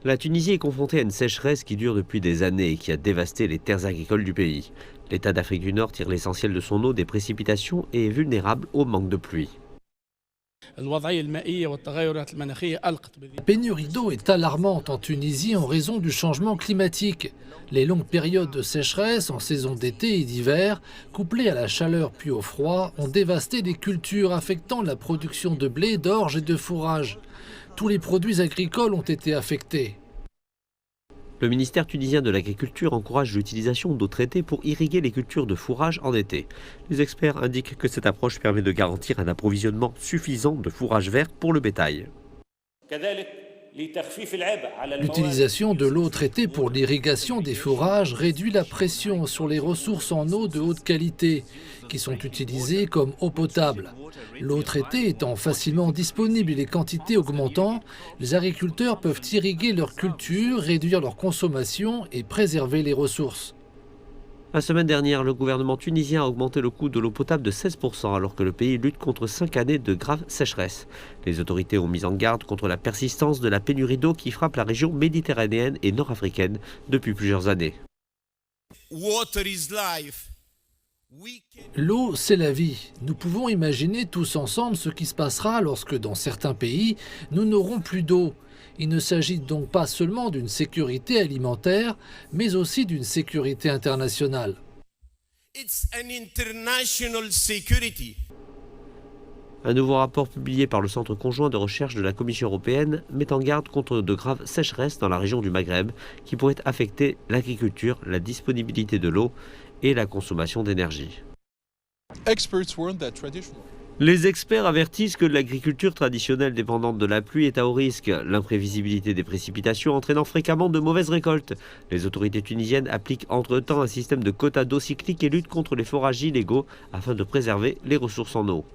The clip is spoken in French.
La Tunisie est confrontée à une sécheresse qui dure depuis des années et qui a dévasté les terres agricoles du pays. L'État d'Afrique du Nord tire l'essentiel de son eau des précipitations et est vulnérable au manque de pluie. La pénurie d'eau est alarmante en Tunisie en raison du changement climatique. Les longues périodes de sécheresse en saison d'été et d'hiver, couplées à la chaleur puis au froid, ont dévasté les cultures affectant la production de blé, d'orge et de fourrage. Tous les produits agricoles ont été affectés. Le ministère tunisien de l'Agriculture encourage l'utilisation d'eau traitée pour irriguer les cultures de fourrage en été. Les experts indiquent que cette approche permet de garantir un approvisionnement suffisant de fourrage vert pour le bétail. L'utilisation de l'eau traitée pour l'irrigation des fourrages réduit la pression sur les ressources en eau de haute qualité, qui sont utilisées comme eau potable. L'eau traitée étant facilement disponible et les quantités augmentant, les agriculteurs peuvent irriguer leurs cultures, réduire leur consommation et préserver les ressources. La semaine dernière, le gouvernement tunisien a augmenté le coût de l'eau potable de 16% alors que le pays lutte contre 5 années de grave sécheresse. Les autorités ont mis en garde contre la persistance de la pénurie d'eau qui frappe la région méditerranéenne et nord-africaine depuis plusieurs années. L'eau, c'est la vie. Nous pouvons imaginer tous ensemble ce qui se passera lorsque, dans certains pays, nous n'aurons plus d'eau. Il ne s'agit donc pas seulement d'une sécurité alimentaire, mais aussi d'une sécurité internationale. Un nouveau rapport publié par le Centre conjoint de recherche de la Commission européenne met en garde contre de graves sécheresses dans la région du Maghreb qui pourraient affecter l'agriculture, la disponibilité de l'eau et la consommation d'énergie. Les experts avertissent que l'agriculture traditionnelle dépendante de la pluie est à haut risque, l'imprévisibilité des précipitations entraînant fréquemment de mauvaises récoltes. Les autorités tunisiennes appliquent entre-temps un système de quotas d'eau cyclique et luttent contre les forages illégaux afin de préserver les ressources en eau.